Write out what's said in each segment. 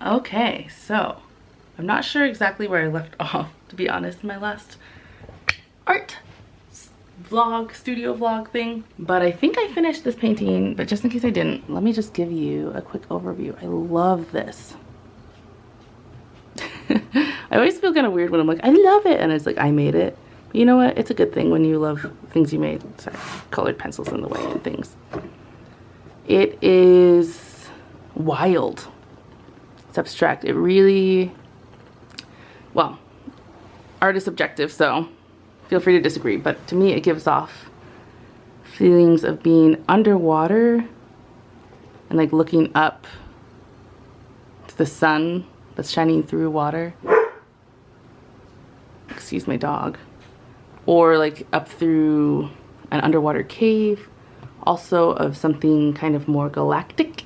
Okay, so I'm not sure exactly where I left off, to be honest, in my last art vlog, studio vlog thing. But I think I finished this painting, but just in case I didn't, let me just give you a quick overview. I love this. I always feel kind of weird when I'm like, I love it, and it's like, I made it. But you know what? It's a good thing when you love things you made. Sorry, colored pencils in the way and things. It is wild. It's abstract. It really, well, art is subjective, so feel free to disagree, but to me it gives off feelings of being underwater and like looking up to the sun that's shining through water. Excuse my dog. Or like up through an underwater cave, also of something kind of more galactic,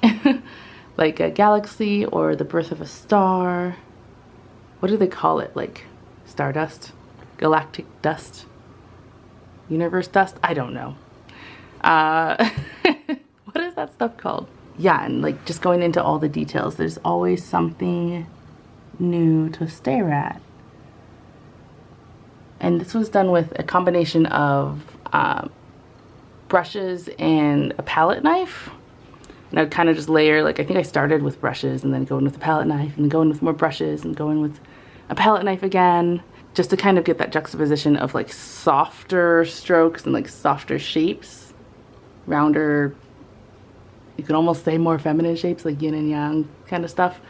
like a galaxy or the birth of a star. What do they call it? Like stardust? Galactic dust? Universe dust? I don't know. What is that stuff called? Yeah, and like just going into all the details, there's always something new to stare at. And this was done with a combination of brushes and a palette knife. And I'd kind of just layer, like I think I started with brushes and then go in with a palette knife and go in with more brushes and go in with a palette knife again, just to kind of get that juxtaposition of like softer strokes and like softer shapes, rounder, you could almost say more feminine shapes, like yin and yang kind of stuff.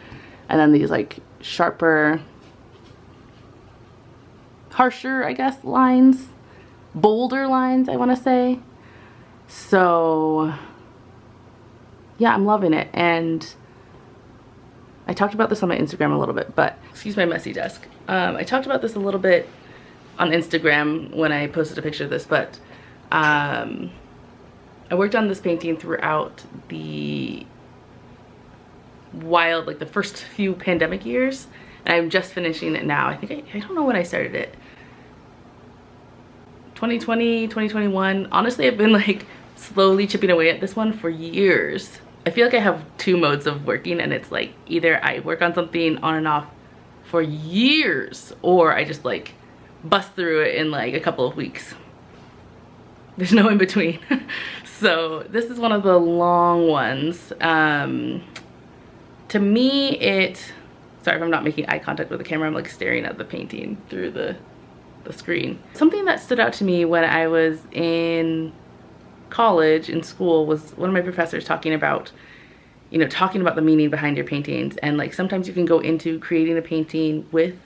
And then these like sharper, harsher, I guess, lines, bolder lines, I want to say. So yeah, I'm loving it. And I talked about this on my Instagram a little bit, but excuse my messy desk. I talked about this a little bit on Instagram when I posted a picture of this, but I worked on this painting throughout the wild, like the first few pandemic years, and I'm just finishing it now. I think I don't know when I started it. 2020, 2021. Honestly, I've been like slowly chipping away at this one for years. I feel like I have two modes of working, and it's like either I work on something on and off for years, or I just like bust through it in like a couple of weeks. There's no in between. So this is one of the long ones. To me, sorry if I'm not making eye contact with the camera, I'm like staring at the painting through the screen. Something that stood out to me when I was in college, in school, was one of my professors talking about, you know, talking about the meaning behind your paintings. And like sometimes you can go into creating a painting with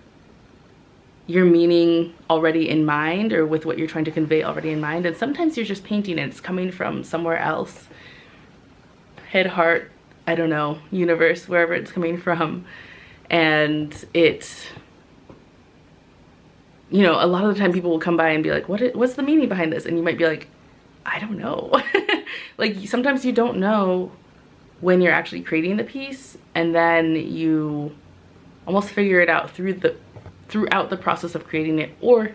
your meaning already in mind, or with what you're trying to convey already in mind, and sometimes you're just painting and it's coming from somewhere else. Head, heart, I don't know, universe, wherever it's coming from. And it's, you know, a lot of the time people will come by and be like, what's the meaning behind this? And you might be like, I don't know. Like sometimes you don't know when you're actually creating the piece, and then you almost figure it out throughout the process of creating it, or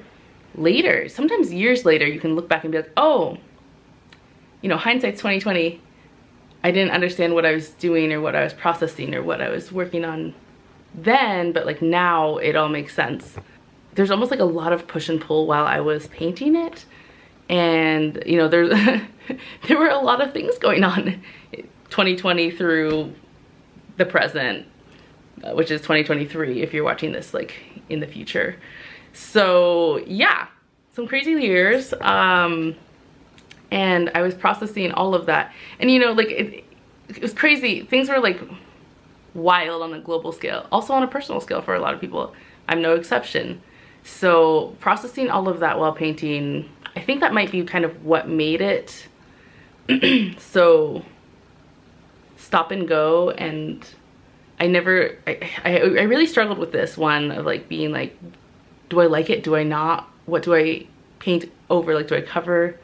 later, sometimes years later, you can look back and be like, oh, you know, hindsight's 2020. I didn't understand what I was doing or what I was processing or what I was working on then, but like now it all makes sense. There's almost like a lot of push and pull while I was painting it. And you know, there were a lot of things going on 2020 through the present, which is 2023 if you're watching this like in the future. So yeah, some crazy years. And I was processing all of that, and you know, like it was crazy. Things were like wild on a global scale, also on a personal scale for a lot of people. I'm no exception. So processing all of that while painting, I think that might be kind of what made it so stop and go. And I really struggled with this one of like being like, do I like it? Do I not? What do I paint over? Like, do I cover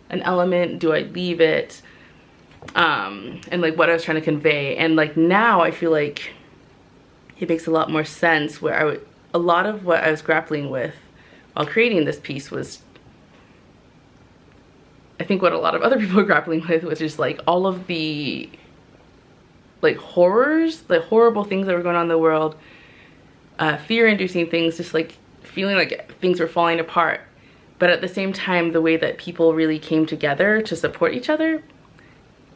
an element? Do I leave it? And like what I was trying to convey. And like now I feel like it makes a lot more sense, where a lot of what I was grappling with while creating this piece was, I think, what a lot of other people are grappling with, which is like all of the like horrors, the horrible things that were going on in the world, fear-inducing things, just like feeling like things were falling apart. But at the same time, the way that people really came together to support each other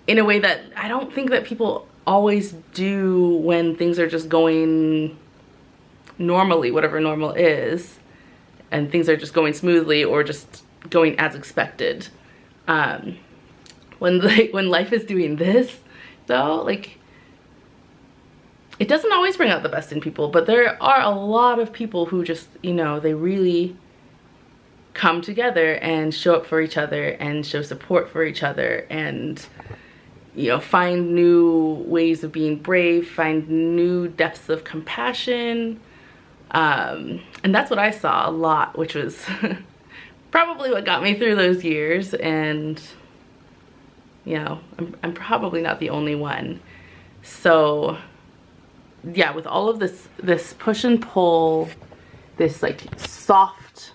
in a way that I don't think that people always do when things are just going normally, whatever normal is, and things are just going smoothly or just going as expected. When life is doing this, though, like, it doesn't always bring out the best in people, but there are a lot of people who just, you know, they really come together and show up for each other and show support for each other, and, you know, find new ways of being brave, find new depths of compassion. And that's what I saw a lot, which was probably what got me through those years. And, you know, I'm probably not the only one. So yeah, with all of this push and pull, this like soft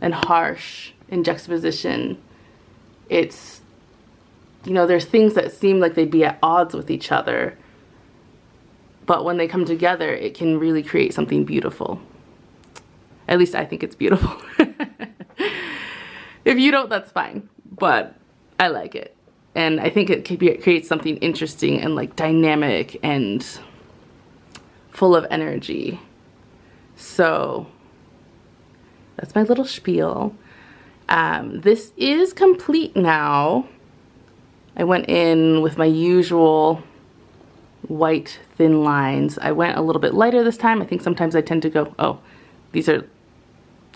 and harsh in juxtaposition, it's, you know, there's things that seem like they'd be at odds with each other, but when they come together, it can really create something beautiful. At least I think it's beautiful. If you don't, that's fine, but I like it. And I think it creates something interesting and like dynamic and full of energy. So that's my little spiel. This is complete now. I went in with my usual white thin lines. I went a little bit lighter this time. I think sometimes I tend to go, oh, these are,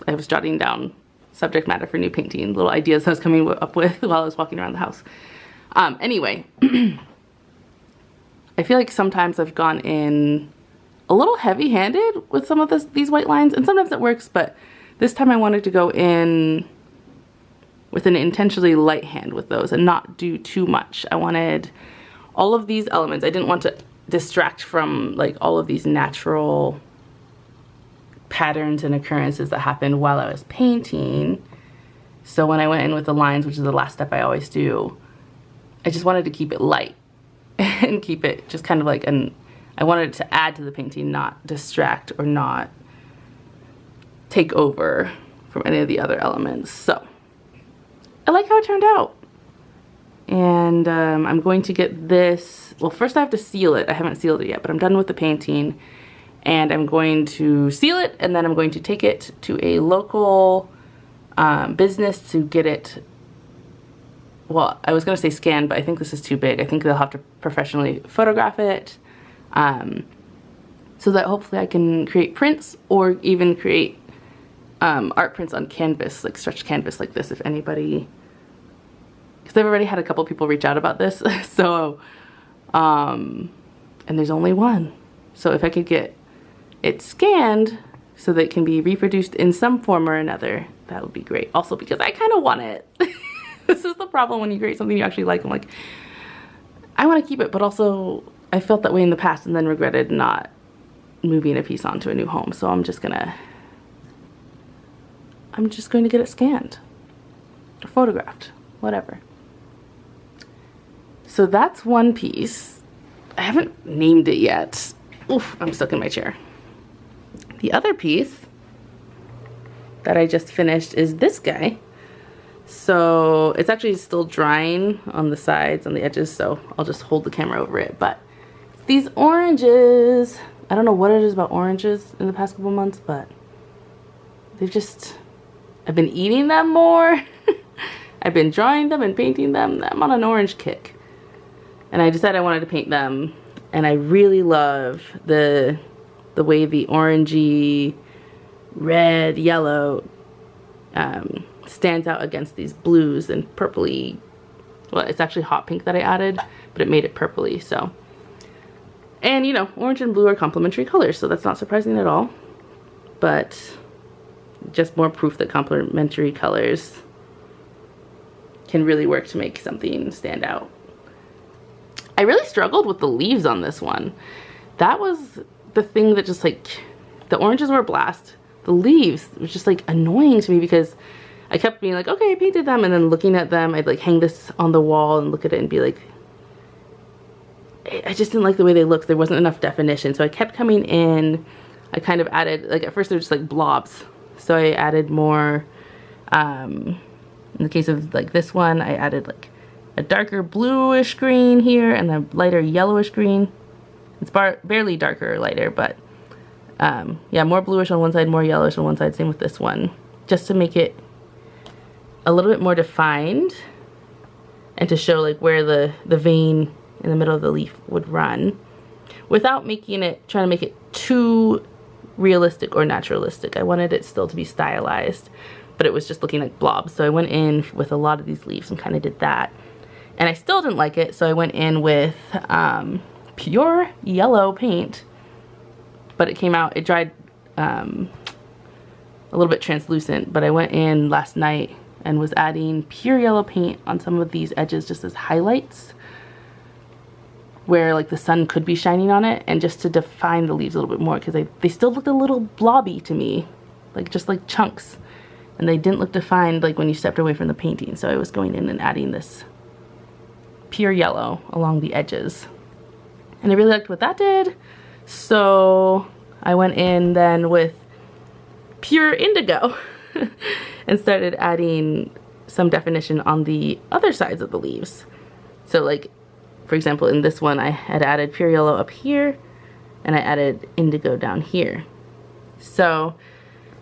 I was jotting down subject matter for new painting, little ideas I was coming up with while I was walking around the house. Anyway, I feel like sometimes I've gone in a little heavy-handed with some of these white lines, and sometimes it works, but this time I wanted to go in with an intentionally light hand with those and not do too much. I wanted all of these elements. I didn't want to distract from like all of these natural patterns and occurrences that happened while I was painting. So when I went in with the lines, which is the last step I always do, I just wanted to keep it light and keep it just kind of like I wanted it to add to the painting, not distract or not take over from any of the other elements. So I like how it turned out. And I'm going to get this, well, first I have to seal it. I haven't sealed it yet, but I'm done with the painting. And I'm going to seal it, and then I'm going to take it to a local business to get it, well, I was going to say scanned, but I think this is too big. I think they'll have to professionally photograph it so that hopefully I can create prints or even create art prints on canvas, like stretched canvas like this, if anybody, because I've already had a couple people reach out about this. So, and there's only one. So if I could get it scanned so that it can be reproduced in some form or another, that would be great. Also because I kind of want it. This is the problem when you create something you actually like. I'm like, I want to keep it, but also I felt that way in the past and then regretted not moving a piece onto a new home. So I'm just going to get it scanned or photographed, whatever. So that's one piece. I haven't named it yet. Oof, I'm stuck in my chair. The other piece that I just finished is this guy. So it's actually still drying on the sides, on the edges, so I'll just hold the camera over it. But these oranges, I don't know what it is about oranges in the past couple months, but they've just, I've been eating them more. I've been drawing them and painting them. I'm on an orange kick. And I decided I wanted to paint them. And I really love the way the orangey, red, yellow stands out against these blues and purpley. Well, it's actually hot pink that I added, but it made it purpley, so. And you know, orange and blue are complementary colors, so that's not surprising at all. But just more proof that complementary colors can really work to make something stand out. I really struggled with the leaves on this one. That was the thing that just like, the oranges were a blast. The leaves was just like annoying to me because I kept being like, okay, I painted them, and then looking at them, I'd like hang this on the wall and look at it and be like, I just didn't like the way they looked. There wasn't enough definition. So I kept coming in. I kind of added, like at first they're just like blobs. So I added more, in the case of like this one, I added like a darker bluish green here and a lighter yellowish green. It's barely darker or lighter, but yeah, more bluish on one side, more yellowish on one side. Same with this one. Just to make it a little bit more defined and to show like where the vein in the middle of the leaf would run without making it, trying to make it too realistic or naturalistic. I wanted it still to be stylized, but it was just looking like blobs. So I went in with a lot of these leaves and kind of did that. And I still didn't like it, so I went in with pure yellow paint, but it came out, it dried a little bit translucent, but I went in last night and was adding pure yellow paint on some of these edges just as highlights where like the sun could be shining on it, and just to define the leaves a little bit more, because they still looked a little blobby to me, like just like chunks, and they didn't look defined like when you stepped away from the painting. So I was going in and adding this pure yellow along the edges, and I really liked what that did. So I went in then with pure indigo and started adding some definition on the other sides of the leaves. So like, for example, in this one, I had added pure yellow up here, and I added indigo down here. So,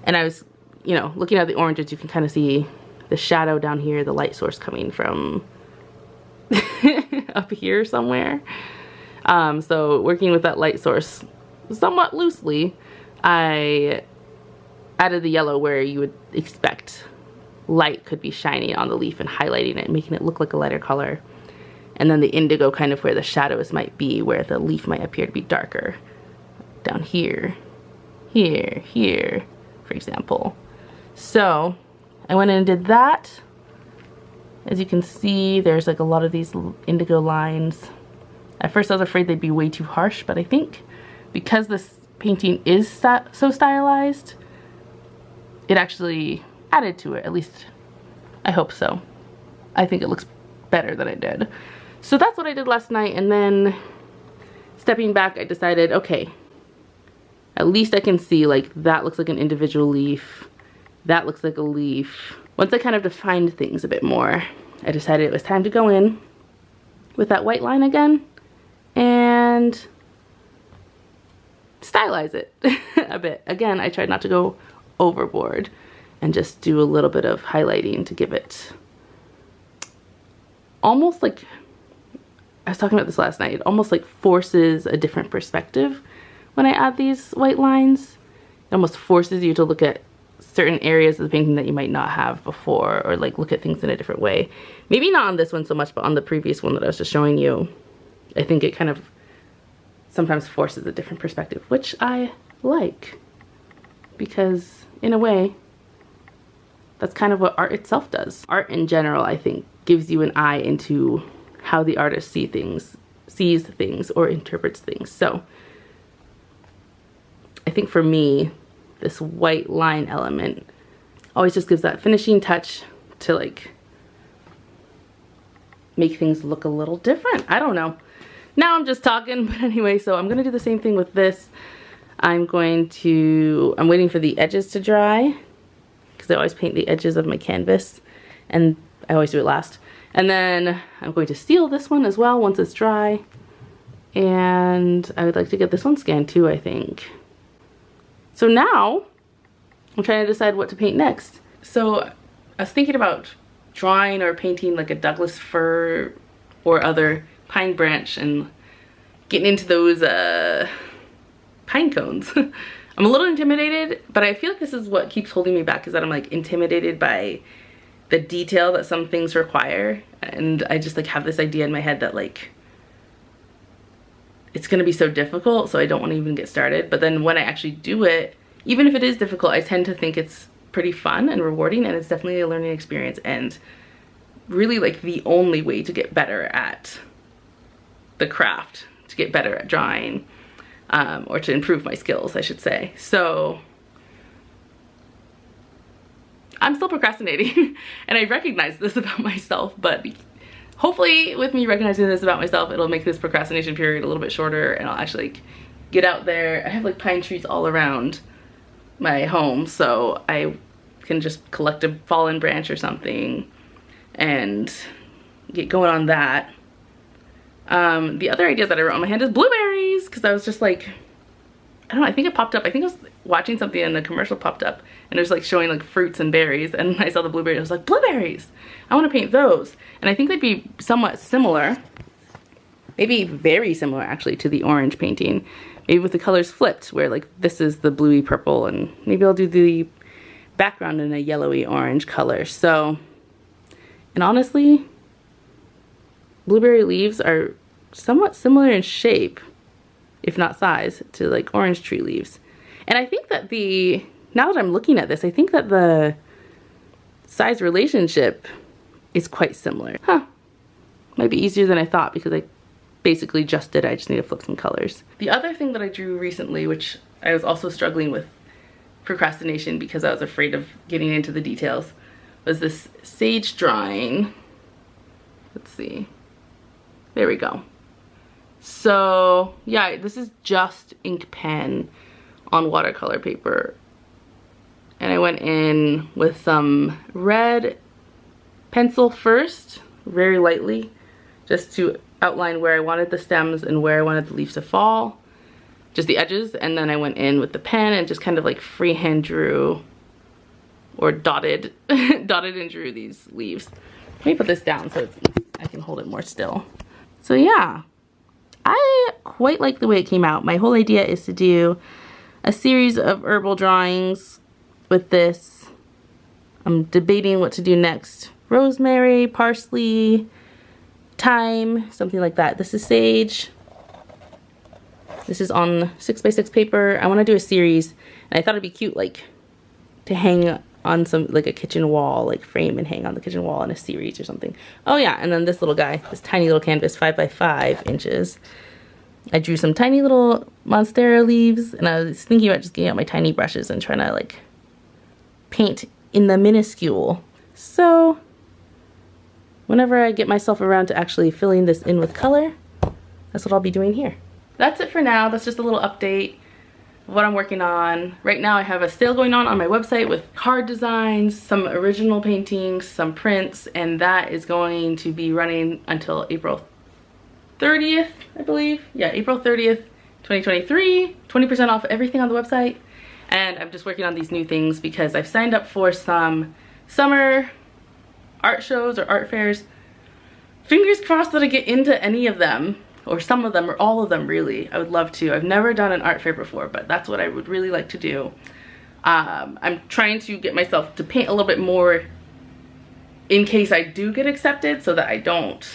and I was, you know, looking at the oranges, you can kind of see the shadow down here, the light source coming from up here somewhere. So working with that light source somewhat loosely, I added the yellow where you would expect light could be shining on the leaf and highlighting it, making it look like a lighter color. And then the indigo kind of where the shadows might be, where the leaf might appear to be darker. Down here, here, here, for example. So I went in and did that. As you can see, there's like a lot of these indigo lines. At first I was afraid they'd be way too harsh, but I think because this painting is so stylized, it actually added to it. At least I hope so. I think it looks better than it did. So that's what I did last night, and then stepping back, I decided, okay, at least I can see like that looks like an individual leaf, that looks like a leaf. Once I kind of defined things a bit more, I decided it was time to go in with that white line again and stylize it a bit. Again, I tried not to go overboard and just do a little bit of highlighting to give it almost like, I was talking about this last night, it almost like forces a different perspective when I add these white lines. It almost forces you to look at certain areas of the painting that you might not have before, or like look at things in a different way. Maybe not on this one so much, but on the previous one that I was just showing you, I think it kind of sometimes forces a different perspective, which I like, because in a way, that's kind of what art itself does. Art in general, I think, gives you an eye into how the artist sees things or interprets things. So I think for me, this white line element always just gives that finishing touch to like make things look a little different. I don't know. Now I'm just talking, but anyway, so I'm gonna do the same thing with this. I'm waiting for the edges to dry, because I always paint the edges of my canvas, and I always do it last. And then I'm going to seal this one as well once it's dry. And I would like to get this one scanned too, I think. So now I'm trying to decide what to paint next. So I was thinking about drawing or painting like a Douglas fir or other pine branch and getting into those pine cones. I'm a little intimidated, but I feel like this is what keeps holding me back, is that I'm like intimidated by the detail that some things require, and I just like have this idea in my head that like it's gonna be so difficult, so I don't want to even get started. But then when I actually do it, even if it is difficult, I tend to think it's pretty fun and rewarding, and it's definitely a learning experience, and really like the only way to get better at the craft, to get better at drawing, or to improve my skills, I should say. So I'm still procrastinating and I recognize this about myself, but hopefully with me recognizing this about myself, it'll make this procrastination period a little bit shorter and I'll actually like get out there. I have like pine trees all around my home, so I can just collect a fallen branch or something and get going on that. The other idea that I wrote on my hand is blueberries, because I was just like, I don't know, I think it popped up. I think I was watching something and a commercial popped up and it was like showing like fruits and berries, and I saw the blueberries. I was like, blueberries! I want to paint those. And I think they'd be somewhat similar, maybe very similar actually, to the orange painting. Maybe with the colors flipped, where like this is the bluey purple and maybe I'll do the background in a yellowy orange color. So, and honestly, blueberry leaves are somewhat similar in shape, if not size, to like orange tree leaves. And I think that now that I'm looking at this, I think that the size relationship is quite similar. Huh. Might be easier than I thought because I basically just did. I just need to flip some colors. The other thing that I drew recently, which I was also struggling with procrastination because I was afraid of getting into the details, was this sage drawing. Let's see. There we go. So yeah, this is just ink pen on watercolor paper. And I went in with some red pencil first, very lightly, just to outline where I wanted the stems and where I wanted the leaves to fall, just the edges. And then I went in with the pen and just kind of like freehand drew, or dotted and drew these leaves. Let me put this down so I can hold it more still. So yeah, I quite like the way it came out. My whole idea is to do a series of herbal drawings with this. I'm debating what to do next. Rosemary, parsley, thyme, something like that. This is sage. This is on 6x6 paper. I want to do a series, and I thought it'd be cute, like, to hang on some, like a kitchen wall, like frame and hang on the kitchen wall in a series or something. Oh yeah, and then this little guy, this tiny little canvas, 5x5 inches. I drew some tiny little monstera leaves, and I was thinking about just getting out my tiny brushes and trying to like paint in the minuscule. So whenever I get myself around to actually filling this in with color, that's what I'll be doing here. That's it for now. That's just a little update of what I'm working on. Right now I have a sale going on my website with card designs, some original paintings, some prints, and that is going to be running until April 30th, I believe. Yeah, April 30th, 2023. 20% off everything on the website. And I'm just working on these new things because I've signed up for some summer art shows or art fairs. Fingers crossed that I get into any of them, or some of them, or all of them really. I would love to. I've never done an art fair before, but that's what I would really like to do. I'm trying to get myself to paint a little bit more in case I do get accepted, so that I don't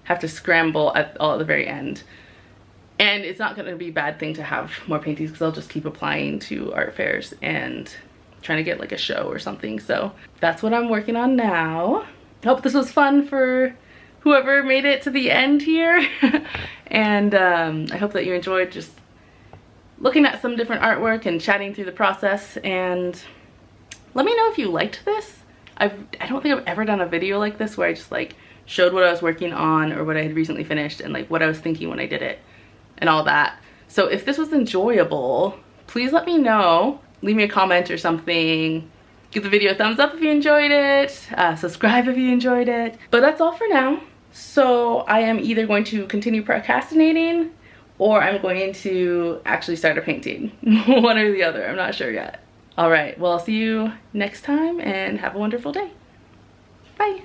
have to scramble at the very end. And it's not going to be a bad thing to have more paintings, because I'll just keep applying to art fairs and trying to get like a show or something. So that's what I'm working on now. I hope this was fun for whoever made it to the end here. And I hope that you enjoyed just looking at some different artwork and chatting through the process. And let me know if you liked this. I don't think I've ever done a video like this where I just like showed what I was working on or what I had recently finished and like what I was thinking when I did it and all that. So if this was enjoyable, please let me know. Leave me a comment or something. Give the video a thumbs up if you enjoyed it. Subscribe if you enjoyed it. But that's all for now. So I am either going to continue procrastinating or I'm going to actually start a painting. One or the other, I'm not sure yet. All right, well, I'll see you next time and have a wonderful day. Bye.